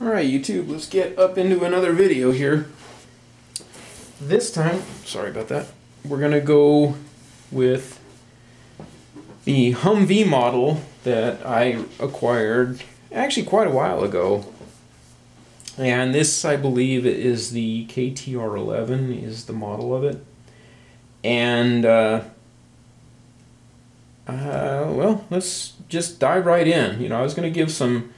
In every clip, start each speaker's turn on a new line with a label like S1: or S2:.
S1: Alright YouTube, let's get up into another video here. This time, sorry about that, we're going to go with the Humvee model that I acquired actually quite a while ago. And this, I believe, is the KTR-11 is the model of it. And, well, let's just dive right in. You know, I was going to give some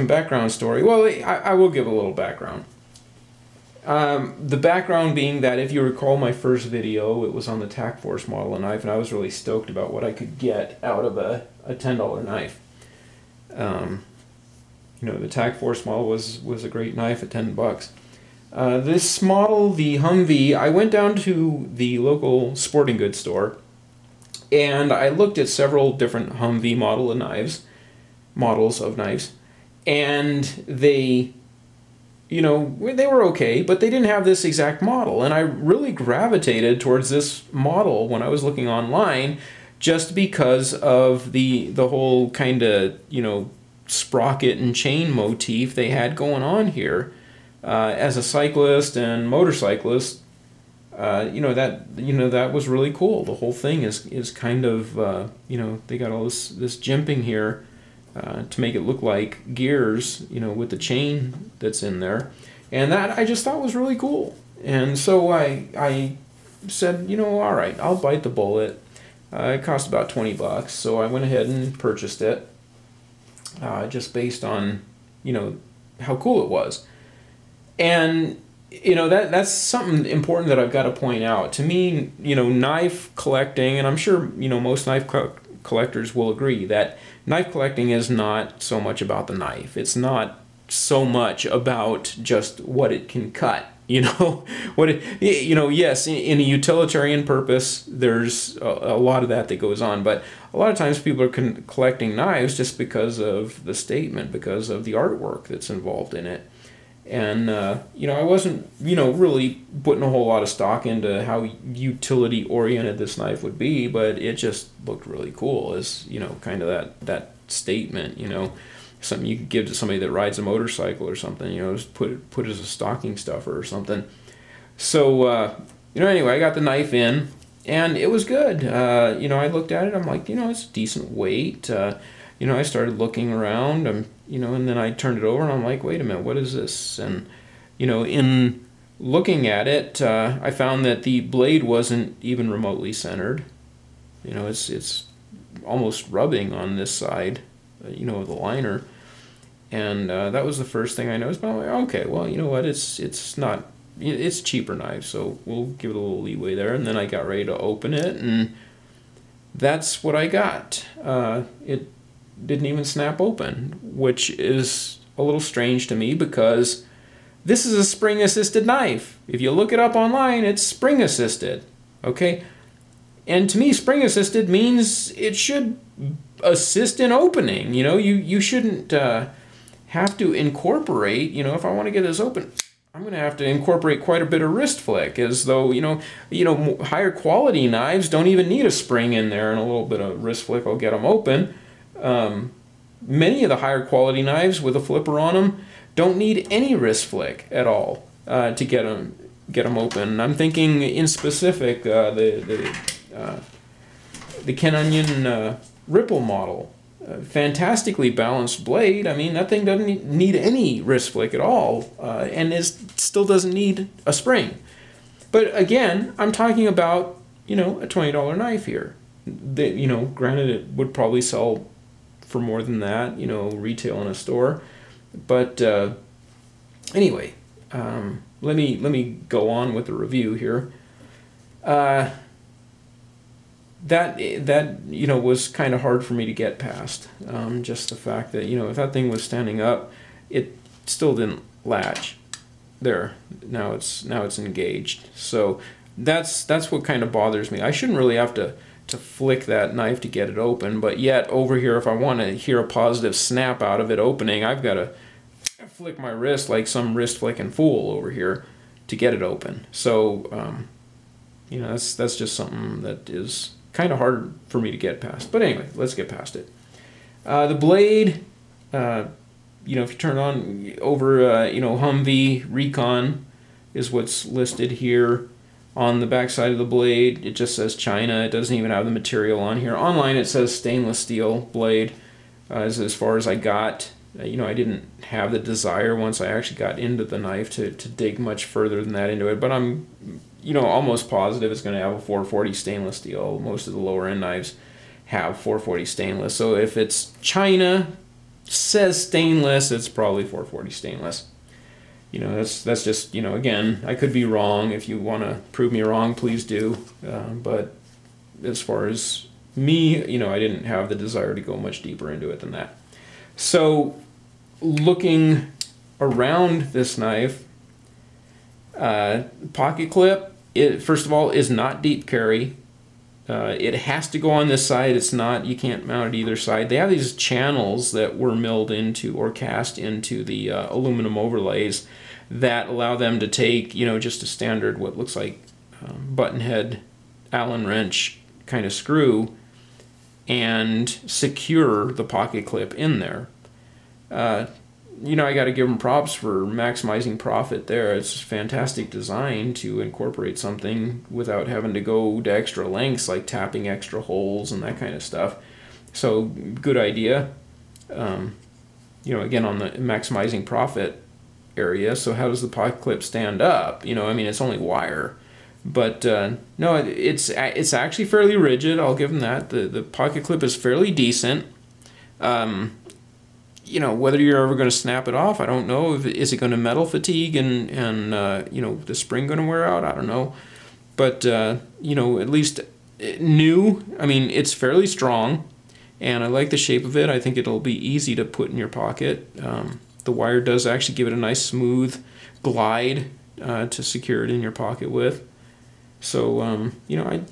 S1: background story. Well, I will give a little background. The background being that, if you recall my first video, it was on the Tac Force model of knife, and I was really stoked about what I could get out of a $10 knife. You know, the Tac Force model was a great knife at 10 bucks. This model, the Humvee, I went down to the local sporting goods store, and I looked at several different Humvee models of knives, and they, you know, they were okay, but they didn't have this exact model. And I really gravitated towards this model when I was looking online, just because of the whole kind of, you know, sprocket and chain motif they had going on here. As a cyclist and motorcyclist, you know, that was really cool. The whole thing is kind of, you know, they got all this jimping here to make it look like gears, you know, with the chain that's in there, and that I just thought was really cool. And so I said, you know, all right, I'll bite the bullet. It cost about 20 bucks, so I went ahead and purchased it, just based on, you know, how cool it was. And you know, that's something important that I've got to point out. To me, you know, knife collecting, and I'm sure, you know, most knife collectors will agree that knife collecting is not so much about the knife. It's not so much about just what it can cut. You know, you know, yes, in a utilitarian purpose, there's a lot of that goes on, but a lot of times people are collecting knives just because of the statement, because of the artwork that's involved in it. And, you know, I wasn't, you know, really putting a whole lot of stock into how utility-oriented this knife would be, but it just looked really cool as, you know, kind of that statement, you know, something you could give to somebody that rides a motorcycle or something, you know, just put it as a stocking stuffer or something. So, you know, anyway, I got the knife in, and it was good. You know, I looked at it, I'm like, you know, it's a decent weight. You know, I started looking around, you know, and then I turned it over and I'm like, wait a minute, what is this? And, you know, in looking at it, I found that the blade wasn't even remotely centered. You know, it's almost rubbing on this side, you know, of the liner. And that was the first thing I noticed. But I'm like, okay, well, you know what, it's a cheaper knife, so we'll give it a little leeway there. And then I got ready to open it, and that's what I got. It didn't even snap open, which is a little strange to me, because this is a spring assisted knife. If you look it up online, it's spring assisted, okay? And to me, spring assisted means it should assist in opening. You know, you shouldn't have to incorporate, you know, if I want to get this open, I'm going to have to incorporate quite a bit of wrist flick, as though, you know, higher quality knives don't even need a spring in there, and a little bit of wrist flick will get them open. Many of the higher quality knives with a flipper on them don't need any wrist flick at all to get them open. I'm thinking in specific the Ken Onion Ripple model. Fantastically balanced blade. I mean, that thing doesn't need any wrist flick at all, and still doesn't need a spring. But again, I'm talking about, you know, a $20 knife here. You know, granted, it would probably sell for more than that, you know, retail in a store. But anyway, let me go on with the review here. That you know, was kind of hard for me to get past. Just the fact that, you know, if that thing was standing up, it still didn't latch. There, now it's engaged. So that's what kind of bothers me. I shouldn't really have to flick that knife to get it open, but yet over here, if I want to hear a positive snap out of it opening, I've got to flick my wrist like some wrist flicking fool over here to get it open. So you know, that's just something that is kind of hard for me to get past. But anyway, let's get past it. The blade, you know, if you turn on over, you know, Humvee Recon is what's listed here. On the back side of the blade, it just says China. It doesn't even have the material on here. Online, it says stainless steel blade, as far as I got. You know, I didn't have the desire once I actually got into the knife to dig much further than that into it. But I'm, you know, almost positive it's going to have a 440 stainless steel. Most of the lower end knives have 440 stainless. So if it's China, says stainless, it's probably 440 stainless. You know, that's just, you know, again, I could be wrong. If you want to prove me wrong, please do. But as far as me, you know, I didn't have the desire to go much deeper into it than that. So looking around this knife, pocket clip, it first of all is not deep carry. It has to go on this side. It's not, you can't mount it either side. They have these channels that were milled into or cast into the aluminum overlays that allow them to take, you know, just a standard, what looks like button head Allen wrench kind of screw and secure the pocket clip in there. You know, I got to give them props for maximizing profit there. It's fantastic design to incorporate something without having to go to extra lengths like tapping extra holes and that kind of stuff. So good idea. You know, again, on the maximizing profit area. So how does the pocket clip stand up? You know, I mean, it's only wire. But no, it's actually fairly rigid. I'll give them that. The pocket clip is fairly decent. You know, whether you're ever going to snap it off, I don't know. Is it going to metal fatigue and you know, the spring going to wear out? I don't know. But you know, at least new. I mean, it's fairly strong, and I like the shape of it. I think it'll be easy to put in your pocket. The wire does actually give it a nice smooth glide to secure it in your pocket with. So you know,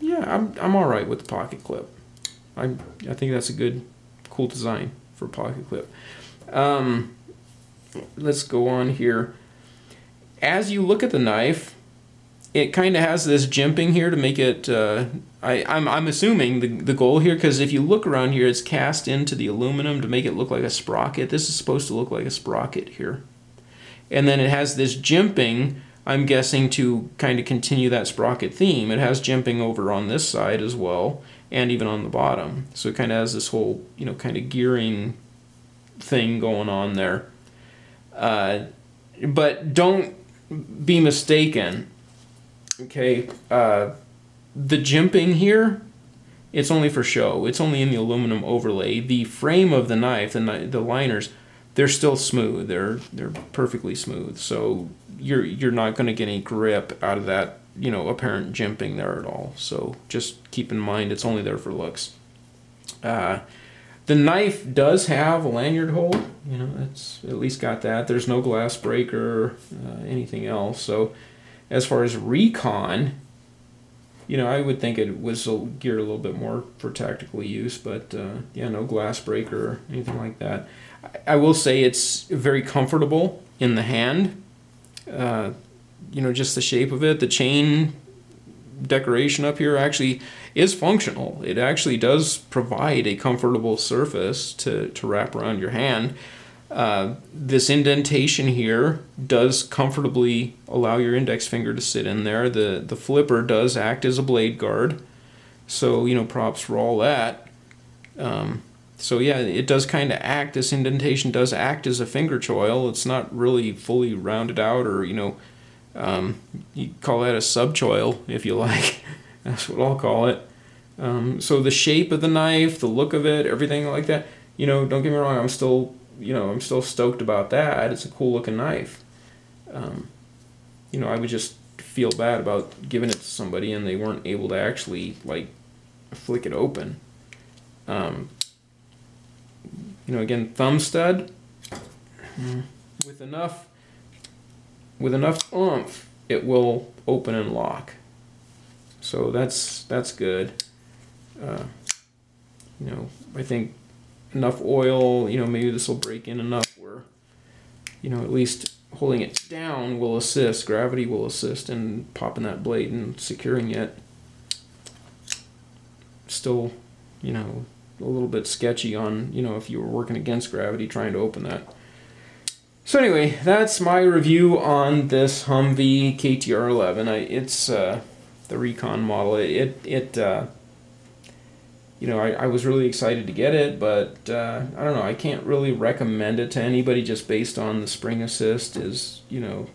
S1: yeah, I'm all right with the pocket clip. I think that's a good, cool design for pocket clip. Let's go on here. As you look at the knife, it kind of has this jimping here to make it. I'm assuming the goal here, because if you look around here, it's cast into the aluminum to make it look like a sprocket. This is supposed to look like a sprocket here, and then it has this jimping. I'm guessing to kind of continue that sprocket theme. It has jimping over on this side as well, and even on the bottom. So it kind of has this whole, you know, kind of gearing thing going on there. But don't be mistaken, okay? The jimping here, it's only for show. It's only in the aluminum overlay. The frame of the knife, the liners, they're still smooth. They're perfectly smooth. So you're not going to get any grip out of that, you know, apparent jimping there at all. So just keep in mind it's only there for looks. The knife does have a lanyard hole. You know, it's at least got that. There's no glass breaker, anything else. So as far as Recon, you know, I would think it was geared a little bit more for tactical use, but yeah, no glass breaker or anything like that. I will say it's very comfortable in the hand. You know, just the shape of it, the chain decoration up here actually is functional. It actually does provide a comfortable surface to wrap around your hand. This indentation here does comfortably allow your index finger to sit in there. The flipper does act as a blade guard, so, you know, props for all that. So yeah, it does kind of act, this indentation does act as a finger choil. It's not really fully rounded out, or, you know, you call that a subchoil if you like. That's what I'll call it. So the shape of the knife, the look of it, everything like that, you know, don't get me wrong, I'm still stoked about that. It's a cool looking knife. You know, I would just feel bad about giving it to somebody and they weren't able to actually, like, flick it open. You know, again, thumb stud with enough oomph, it will open and lock. So that's good. You know, I think enough oil, you know, maybe this will break in enough where, you know, at least holding it down will assist, gravity will assist in popping that blade and securing it. Still, you know, a little bit sketchy on, you know, if you were working against gravity trying to open that. So anyway, that's my review on this Humvee KTR-11. It's the Recon model. You know, I was really excited to get it, but I don't know, I can't really recommend it to anybody just based on the spring assist. Is, you know,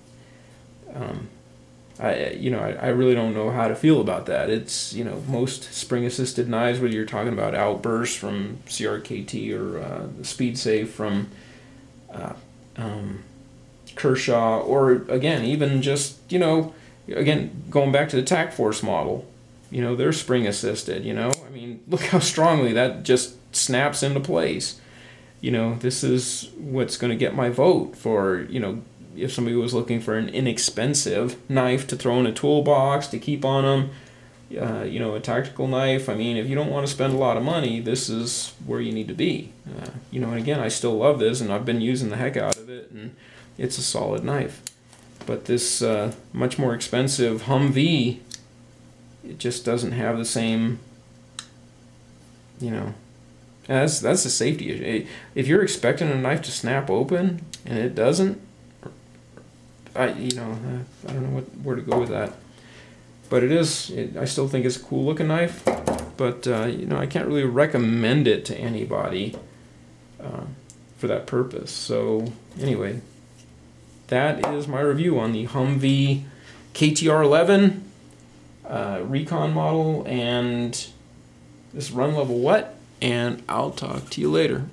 S1: I really don't know how to feel about that. It's, you know, most spring assisted knives, whether you're talking about Outburst from CRKT or the Speed Safe from Kershaw, or again, even just, you know, again, going back to the Tac Force model, you know, they're spring assisted, you know. I mean, look how strongly that just snaps into place. You know, this is what's going to get my vote for, you know, if somebody was looking for an inexpensive knife to throw in a toolbox to keep on them, you know, a tactical knife. I mean, if you don't want to spend a lot of money, this is where you need to be. You know, and again, I still love this, and I've been using the heck out of it, and it's a solid knife. But this much more expensive Humvee, it just doesn't have the same, you know, that's a safety issue. If you're expecting a knife to snap open and it doesn't, I don't know where to go with that. But I still think it's a cool looking knife, but you know, I can't really recommend it to anybody for that purpose. So anyway, that is my review on the Humvee KTR-11 Recon model and this run level what, and I'll talk to you later.